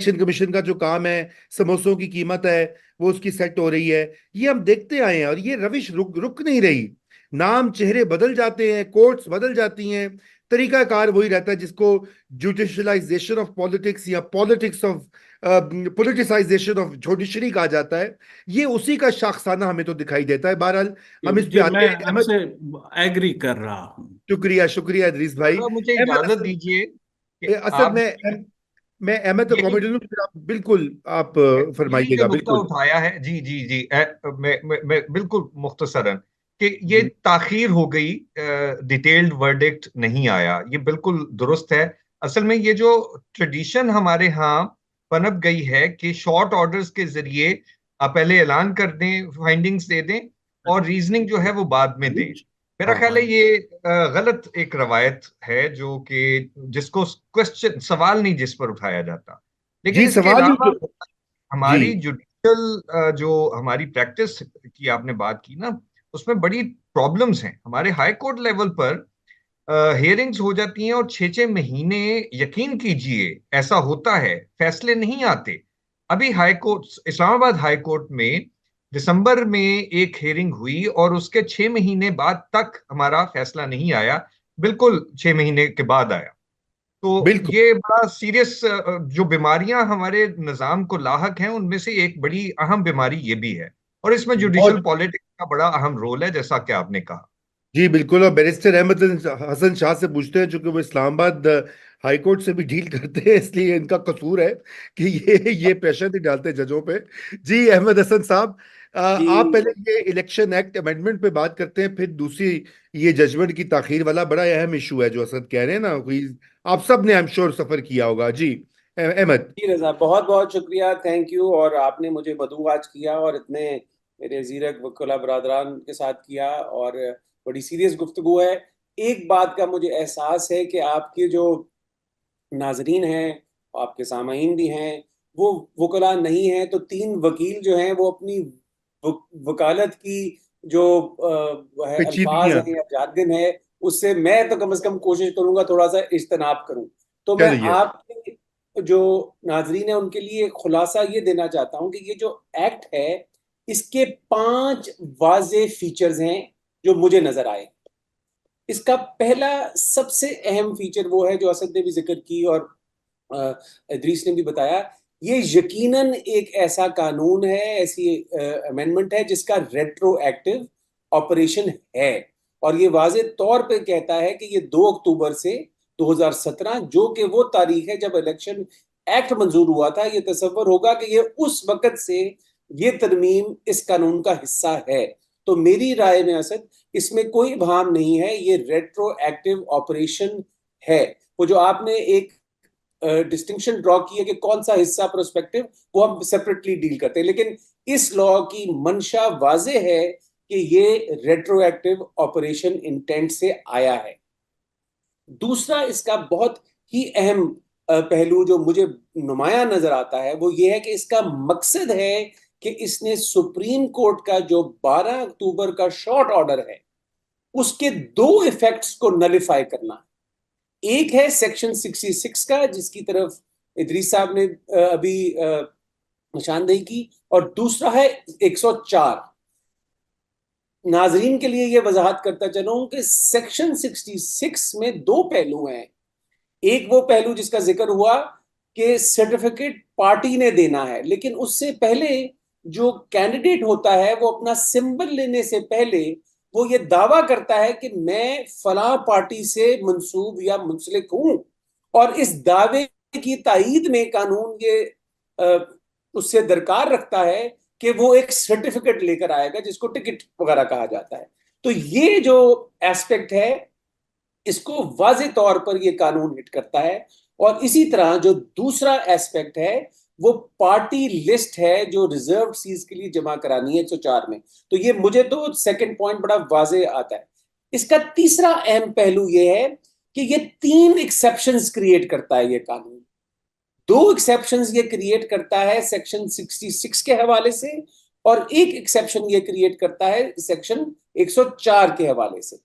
Election commission का जो काम है, समोसों की कीमत है वो उसकी सेट हो रही है, ये हम देखते आए हैं, और ये रविश रुक रुक नहीं रही। नाम चेहरे बदल जाते हैं, कोर्ट्स बदल जाती हैं, तरीकाकार वही रहता है, जिसको जुडिशलाइजेशन ऑफ पॉलिटिक्स या politics of politicisation of judiciary कहा जाता है। ये उसी का शाखसाना हमें तो दिखाई देता है। बहरहाल हम इस पे जी, मैं आते हैं। अहमद, आपसे एग्री कर रहा हूँ। शुक्रिया शुक्रिया इदरीस भाई। तो मुझे अहमद, इजाजत दीजिए कि असद आप मैं अहमद तो यही कॉमेडी हूँ, फिर आप बिल्कुल आप यही जो फरमाइएगा नुक्ता बिल्कुल। उठाया है, जी जी जी, मैं बिल्कुल मुख्तसरन कि ये जी ताखीर हो गई, डिटेल्ड वर्डिक्ट नहीं आया, ये बिल्कुल दुरुस्त है। असल में ये जो ट्रेडिशन हमारे यहाँ पनप गई है कि शॉर्ट ऑर्डर्स के जरिए आप पहले ऐलान कर दें, फाइंडिंग्स दे दें, और रीजनिंग जो है वो बाद में दें। मेरा हाँ ख्याल है ये गलत एक रवायत है, जो कि जिसको क्वेश्चन सवाल नहीं जिस पर उठाया जाता। लेकिन जी, इसके सवाल ही अलावा जी हमारी जुडिशियल जो हमारी प्रैक्टिस की आपने बात की ना, उसमें बड़ी प्रॉब्लम्स हैं। हमारे हाई कोर्ट लेवल पर हियरिंग्स हो जाती हैं और 6 6 महीने, यकीन कीजिए ऐसा होता है, फैसले नहीं आते। अभी high court, Islamabad high court में दिसंबर में एक हियरिंग हुई और उसके 6 महीने बाद तक हमारा फैसला नहीं आया, बिल्कुल 6 महीने के बाद आया। तो बिल्कुल। ये बड़ा सीरियस जो बीमारियां हमारे निज़ाम को लाहक हैं, उनमें से एक बड़ी अहम बीमारी ये भी है। और इसमें जुडिशल बहुत पॉलिटिक्स का बड़ा अहम रोल है, जैसा कि आपने कहा। जी बिल्कुल। और बैरिस्टर अहमद हसन शाह से पूछते हैं, चूंकि वो इस्लामाबाद हाई कोर्ट से भी डील करते हैं, इसलिए इनका कसूर है कि ये प्रेशर नहीं डालते जजों पे। जी अहमद हसन साहब, आप जी पहले ये इलेक्शन एक्ट अमेंडमेंट पे बात करते हैं, फिर दूसरी ये जजमेंट की ताखीर वाला बड़ा अहम इशू है जो असद कह रहे हैं ना, कोई आप सब ने आई एम श्योर सफर किया होगा। जी अहमद। जी रजा, बहुत बहुत शुक्रिया, थैंक यू। और आपने मुझे मधुवाज किया और इतने मेरे जीरक वकला बरदरान के साथ किया, और बड़ी सीरियस गुफ्तगू है। एक बात का मुझे एहसास है कि आपके जो नाजरीन हैं, आपके सामाईन भी हैं, वो वकला नहीं हैं। तो तीन वकील जो हैं वो अपनी वकालत की जो है अल्फाज पेचीदगियां। हैं या जार्गन है, उससे मैं तो कम से कम कोशिश करूंगा थोड़ा सा इज्तनाब करूं। तो मैं चलिए। आपके जो नाजरीन है उनके लिए खुलासा ये देना चाहता हूं कि ये जो एक्ट है, इसके 5 वाजे फीचर्स हैं जो मुझे नजर आए। इसका पहला सबसे अहम फीचर वो है जो असद ने भी जिक्र की और इदरीस ने भी बताया। ये यकीनन एक ऐसा कानून है, ऐसी अमेंडमेंट है जिसका रेट्रोएक्टिव ऑपरेशन है। और ये वाजे तौर पे कहता है कि ये 2 अक्टूबर से 2017, जो कि वो तारीख है जब इलेक्शन एक्ट मंजूर हुआ था, ये तस्वर होगा कि ये उस वक्त से ये तरमीम इस कानून का हिस्सा है। तो मेरी राय में असद, इसमें कोई भाम नहीं है, ये रेट्रोएक्टिव ऑपरेशन है। वो जो आपने एक डिस्टिंक्शन ड्रॉ की है कि कौन सा हिस्सा प्रोस्पेक्टिव, वो हम सेपरेटली डील करते हैं, लेकिन इस लॉ की मंशा वाजे है कि ये रेट्रोएक्टिव ऑपरेशन इंटेंट से आया है। दूसरा इसका बहुत ही अहम पहलू जो मुझे नुमाया नजर आता है वो ये है कि इसका मकसद है कि इसने सुप्रीम कोर्ट का जो 12 अक्टूबर का शॉर्ट ऑर्डर है, उसके 2 इफेक्ट्स को नलिफाई करना। एक है सेक्शन 66 का, जिसकी तरफ इदरीस साहब ने अभी निशानदेही की, और दूसरा है 104। नाजरीन के लिए यह वजाहत करता चलूं कि सेक्शन 66 में 2 पहलू हैं। एक वो पहलू जिसका जिक्र हुआ कि सर्टिफिकेट पार्टी ने देना है, लेकिन उससे पहले जो कैंडिडेट होता है वो अपना सिंबल लेने से पहले वो ये दावा करता है कि मैं फला पार्टी से मंसूब या मुंसलिक हूं। और इस दावे की तायीद में कानून ये उससे दरकार रखता है कि वो एक सर्टिफिकेट लेकर आएगा जिसको टिकट वगैरह कहा जाता है। तो ये जो एस्पेक्ट है, इसको वाजे तौर पर ये कानून हिट करता है। और इसी तरह जो दूसरा एस्पेक्ट है वो पार्टी लिस्ट है जो रिजर्व सीट के लिए जमा करानी है 104 में। तो ये मुझे तो सेकंड पॉइंट बड़ा वाजे आता है। इसका तीसरा अहम पहलू ये है कि ये 3 एक्सेप्शंस क्रिएट करता है ये कानून। 2 एक्सेप्शंस ये क्रिएट करता है सेक्शन 66 के हवाले से, और एक एक्सेप्शन ये क्रिएट करता है सेक्शन 104 के हवाले से।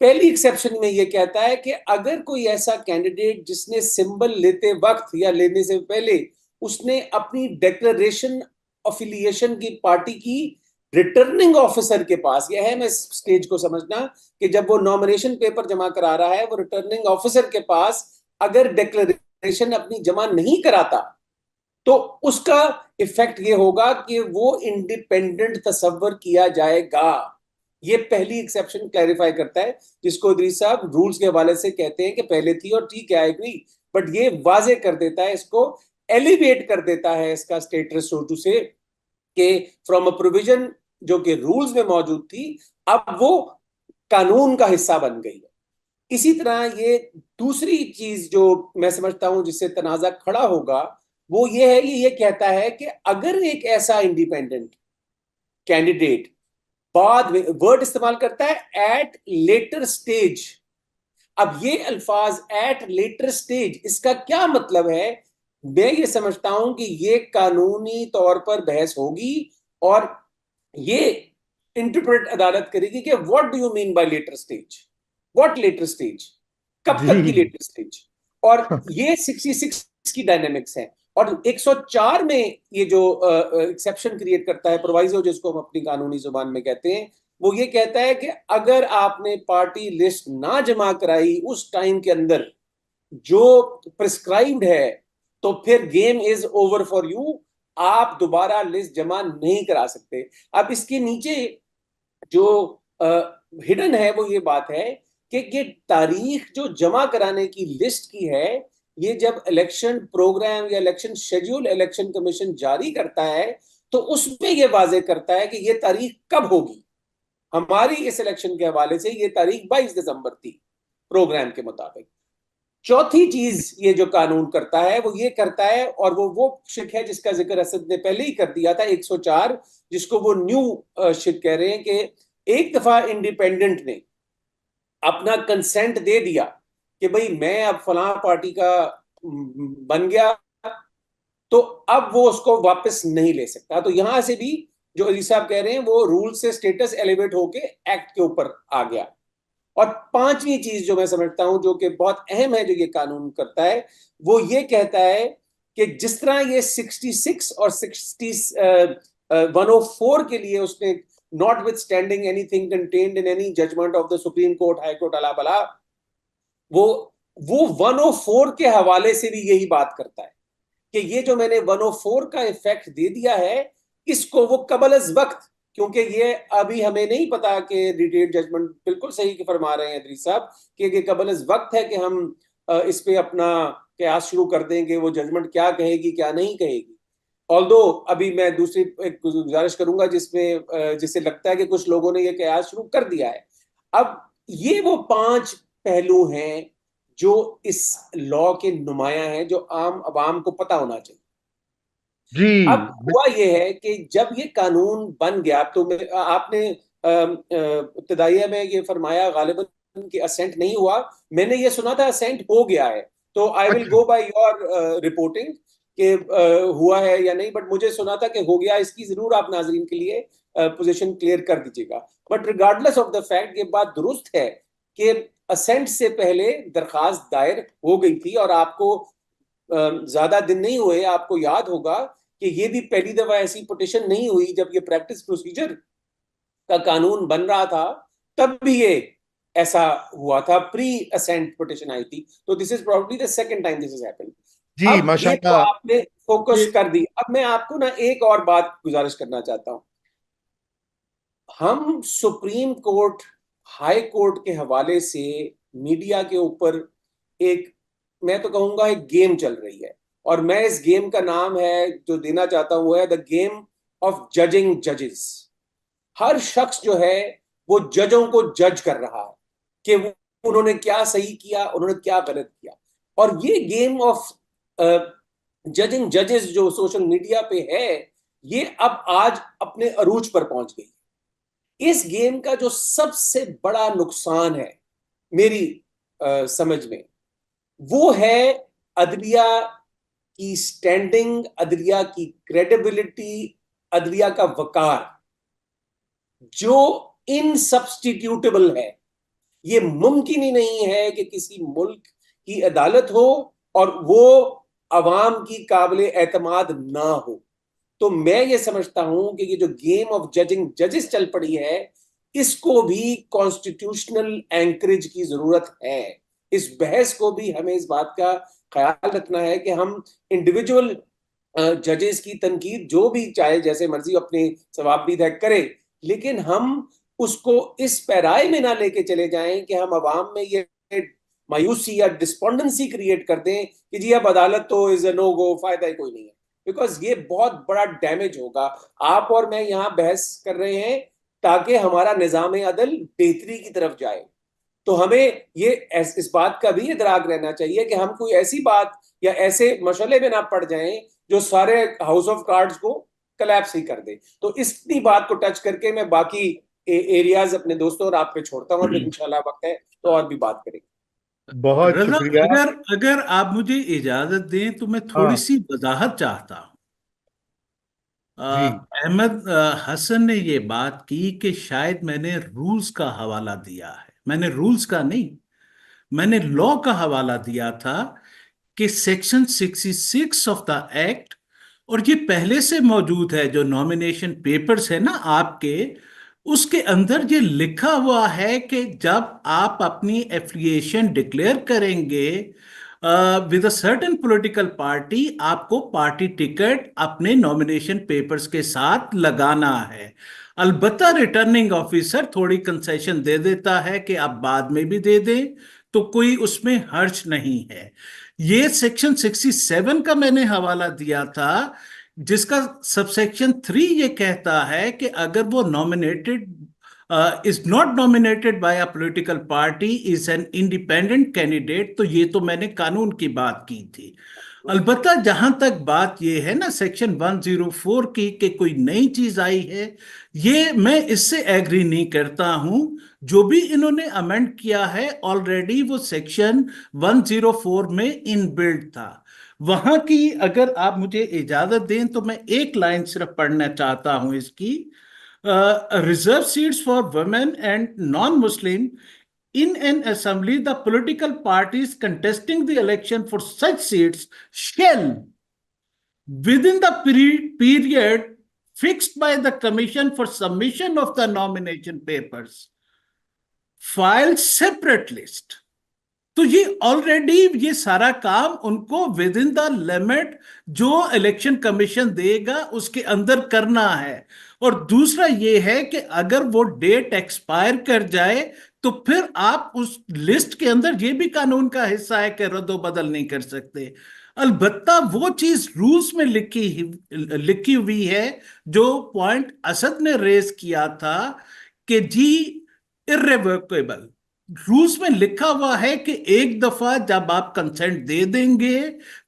पहली एक्सेप्शन में ये कहता है कि अगर कोई ऐसा कैंडिडेट जिसने सिंबल लेते वक्त या लेने से पहले उसने अपनी डिक्लेरेशन अफिलिएशन की पार्टी की रिटर्निंग ऑफिसर के पास, यह है मैं स्टेज को समझना कि जब वो नॉमिनेशन पेपर जमा करा रहा है, वो रिटर्निंग ऑफिसर के पास अगर डिक्लेरेशन अपनी जमा नहीं कराता तो उसका इफेक्ट ये होगा कि वो इंडिपेंडेंट तस्वर किया जाएगा। ये पहली एक्सेप्शन क्लैरिफाई करता है, जिसको इदरीस साहब रूल्स के हवाले से कहते हैं कि पहले थी और ठीक है, आई एग्री, बट ये वाजे कर देता है, इसको एलिवेट कर देता है इसका स्टेटस सो टू से, कि फ्रॉम अ प्रोविजन जो कि रूल्स में मौजूद थी अब वो कानून का हिस्सा बन गई है। इसी तरह ये दूसरी चीज जो मैं समझता हूं जिससे तनाजा खड़ा होगा वो ये है, ये कहता है कि अगर एक ऐसा इंडिपेंडेंट कैंडिडेट बाद में वर्ड इस्तेमाल करता है एट लेटर स्टेज। अब ये अल्फाज एट लेटर स्टेज, इसका क्या मतलब है? मैं ये समझता हूं कि ये कानूनी तौर पर बहस होगी और ये इंटरप्रेट अदालत करेगी कि what do you mean by later stage, what later stage, कब तक की जी लेटर स्टेज। और ये 66 की डायनेमिक्स है। और 104 में ये जो एक्सेप्शन क्रिएट करता है, प्रोवाइजो जिसको हम अपनी कानूनी जुबान में कहते हैं, वो ये कहता है कि अगर आपने पार्टी लिस्ट ना जमा कराई उस टाइम के अंदर जो प्रिस्क्राइब्ड है तो फिर game is over for you, आप दोबारा लिस्ट जमा नहीं करा सकते। अब इसके नीचे जो हिडन है वो ये बात है कि ये तारीख जो जमा कराने की लिस्ट की है, ये जब इलेक्शन प्रोग्राम या इलेक्शन शेड्यूल इलेक्शन कमीशन जारी करता है तो उसमें ये वाजे करता है कि ये तारीख कब होगी। हमारी इस इलेक्शन के हवाले से ये तारीख 22 दिसंबर थी प्रोग्राम के मुताबिक। चौथी चीज ये जो कानून करता है वो ये करता है, और वो शिक है जिसका जिक्र असद ने पहले ही कर दिया था, 104, जिसको वो न्यू शिक कह रहे हैं कि एक दफा इंडिपेंडेंट ने अपना कंसेंट दे दिया कि भाई मैं अब फलां पार्टी का बन गया, तो अब वो उसको वापस नहीं ले सकता। तो यहां से भी जो अली साहब कह रहे हैं वो रूल से स्टेटस एलिवेट होके एक्ट के ऊपर आ गया। और पांचवी चीज जो मैं समझता हूं जो कि बहुत अहम है जो ये कानून करता है, वो ये कहता है कि जिस तरह ये 66 और 104 के लिए उसने notwithstanding anything contained in any judgment of the supreme court, high court, अला बला, वो 104 के हवाले से भी यही बात करता है कि ये जो मैंने 104 का इफेक्ट दे दिया है इसको वो कबल अज वक्त, क्योंकि ये अभी हमें नहीं पता कि डिटेल्ड जजमेंट बिल्कुल सही के फरमा रहे हैं इदरीस साहब कि ये कबल अज वक्त है कि हम इस पे अपना कयास शुरू कर देंगे, वो जजमेंट क्या कहेगी क्या नहीं कहेगी। ऑल्दो अभी मैं दूसरी एक गुजारिश करूंगा जिसमें जिससे लगता है कि कुछ लोगों ने ये कयास शुरू कर दिया है। अब ये वो 5 पहलू हैं जो इस लॉ के नुमाया हैं, जो आम आवाम को पता होना चाहिए। जी अब हुआ ये है कि जब ये कानून बन गया तो आपने इब्तिदाइया में ये फरमाया गालिबन कि असेंट नहीं हुआ, मैंने ये सुना था असेंट हो गया है, तो I will go by your reporting कि हुआ है या नहीं, बट मुझे सुना था कि हो गया। इसकी जरूर आप नाजरीन के लिए पोजीशन क्लियर कर दीजिएगा। But regardless of the fact ये बात दुरुस्त है कि असेंट से पहले दरखास्त दायर हो गई थी, और आपको ज्यादा दिन नहीं हुए, आपको याद होगा कि ये भी पहली दफा ऐसी पिटीशन नहीं हुई जब ये प्रैक्टिस प्रोसीजर का कानून बन रहा था, तब भी ये ऐसा हुआ था, प्री असेंट पिटीशन आई थी। तो this is probably the second time this is happened. जी अब ये तो माशाल्लाह। आपने फोकस कर दी। अब मैं आपको ना एक और बात गुजारिश करना चाहता हूं। हम सुप्रीम कोर्ट, हाई कोर्ट के हवाले से मीडिया के ऊपर एक, मैं तो कहूंगा एक गेम चल रही है, और मैं इस गेम का नाम है जो देना चाहता हूं है द गेम ऑफ जजिंग जजेस। हर शख्स जो है वो जजों को जज कर रहा है कि उन्होंने क्या सही किया, उन्होंने क्या गलत किया। और ये गेम ऑफ जजिंग जजेस जो सोशल मीडिया पे है, ये अब आज अपने अरूज पर पहुंच गई। इस गेम का जो सबसे बड़ा नुकसान है मेरी समझ में, वो है अदलिया की स्टैंडिंग, अदलिया की क्रेडिबिलिटी, अदलिया का वकार, जो इनसब्स्टिट्यूटेबल है। ये मुमकिन ही नहीं है कि किसी मुल्क की अदालत हो और वो अवाम की काबिल एतमाद ना हो। तो मैं ये समझता हूं कि ये जो गेम ऑफ जजिंग जजेस चल पड़ी है, इसको भी कॉन्स्टिट्यूशनल एंकरेज की जरूरत है। इस बहस को भी हमें इस बात का ख्याल रखना है कि हम इंडिविजुअल जजेस की तनकीद जो भी चाहे जैसे मर्जी अपनी सवाबदीद करें, लेकिन हम उसको इस पैराए में ना लेके चले जाएं कि हम अवाम में ये मायूसी या डिस्पोंडेंसी क्रिएट कर दें कि जी अब अदालत तो इज अ नो गो, फायदा ही कोई नहीं है। बिकॉज ये बहुत बड़ा डैमेज होगा। आप और मैं यहाँ बहस कर रहे हैं ताकि हमारा निजाम अदल बेहतरी की तरफ जाए। तो हमें ये इस बात का भी इदराक रहना चाहिए कि हम कोई ऐसी बात या ऐसे मसले में ना पड़ जाएं जो सारे हाउस ऑफ कार्ड्स को कलैप्स ही कर दे। तो इसी बात को टच करके मैं बाकी एरियाज अपने दोस्तों और आप पे छोड़ता हूँ, और फिर इंशाल्लाह वक्त है तो और भी बात करेंगे। बहुत रजा, शुक्रिया। अगर अगर आप मुझे इजाजत दें तो मैं थोड़ी हाँ सी वजाहत चाहता हूँ। जी अहमद हसन ने ये बात की कि शायद मैंने रूल्स का हवाला दिया है। मैंने रूल्स का नहीं, मैंने लॉ का हवाला दिया था कि सेक्शन 66 ऑफ द एक्ट, और ये पहले से मौजूद है, जो नॉमिनेशन पेपर्स है ना आपके, उसके अंदर ये लिखा हुआ है कि जब आप अपनी एफिलिएशन डिक्लेयर करेंगे with a certain political party, आपको पार्टी टिकट अपने नॉमिनेशन पेपर्स के साथ लगाना है। अलबत्ता रिटर्निंग ऑफिसर थोड़ी कंसेशन दे देता है कि आप बाद में भी दे दें, तो कोई उसमें हर्ज नहीं है। ये सेक्शन 67 का मैंने हवाला दिया था, जिसका सबसेक्शन 3 ये कहता है कि अगर वो nominated is not nominated by a political party, is an independent candidate. तो ये तो मैंने कानून की बात की थी। अलबत्ता जहां तक बात ये है ना सेक्शन 104 की कि कोई नई चीज आई है, ये मैं इससे एग्री नहीं करता हूं। जो भी इन्होंने अमेंड किया है ऑलरेडी वो सेक्शन 104 में इनबिल्ट था। वहां की अगर आप मुझे इजाजत दें तो मैं एक लाइन सिर्फ पढ़ना चाहता हूं इसकी। Reserve seats for women and non Muslim in an assembly, the political parties contesting the election for such seats shall, within the period fixed by the commission for submission of the nomination papers, file separate list। तो ये already ये सारा काम उनको with in the limit जो election commission देगा उसके अंदर करना है। और दूसरा ये है कि अगर वो डेट एक्सपायर कर जाए तो फिर आप उस लिस्ट के अंदर, ये भी कानून का हिस्सा है कि रद्दो बदल नहीं कर सकते। अलबत्ता वो चीज रूल्स में लिखी हुई है जो पॉइंट असद ने रेज किया था कि जी इर्रेवोकेबल। रूल्स में लिखा हुआ है कि एक दफा जब आप कंसेंट दे देंगे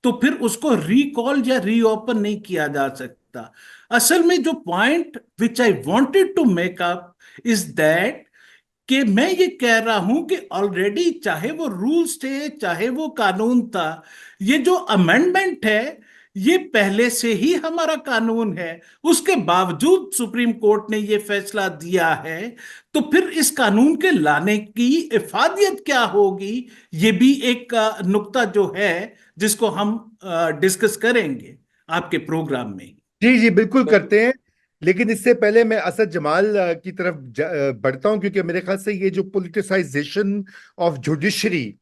तो फिर उसको रिकॉल या रीओपन नहीं किया जा सकता। असल में जो point which I wanted to make up is that कि मैं ये कह रहा हूं कि ऑलरेडी चाहे वो रूल्स थे चाहे वो कानून था, ये जो अमेंडमेंट है ये पहले से ही हमारा कानून है। उसके बावजूद सुप्रीम कोर्ट ने ये फैसला दिया है, तो फिर इस कानून के लाने की इफादियत क्या होगी, ये भी एक नुक्ता जो है जिसको हम डिस्कस करेंगे आपके प्रोग्राम में। जी जी बिल्कुल करते हैं। लेकिन इससे पहले मैं असद जमाल की तरफ बढ़ता हूं, क्योंकि मेरे ख्याल से ये जो पोलिटिसाइजेशन ऑफ जुडिशरी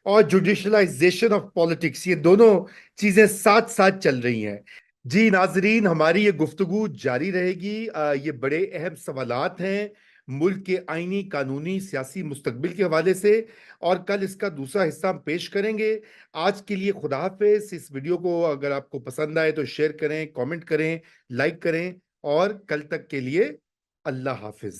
और जुडिशलाइजेशन ऑफ पॉलिटिक्स, ये दोनों चीजें साथ साथ चल रही हैं। जी नाजरीन, हमारी ये गुफ्तगू जारी रहेगी। ये बड़े अहम सवालात हैं मुल्क के आईनी, कानूनी, सियासी मुस्तकबिल के हवाले से, और कल इसका दूसरा हिस्सा हम पेश करेंगे। आज के लिए खुदा हाफिज। इस वीडियो को अगर आपको पसंद आए तो शेयर करें, कमेंट करें, लाइक करें, और कल तक के लिए अल्लाह हाफिज।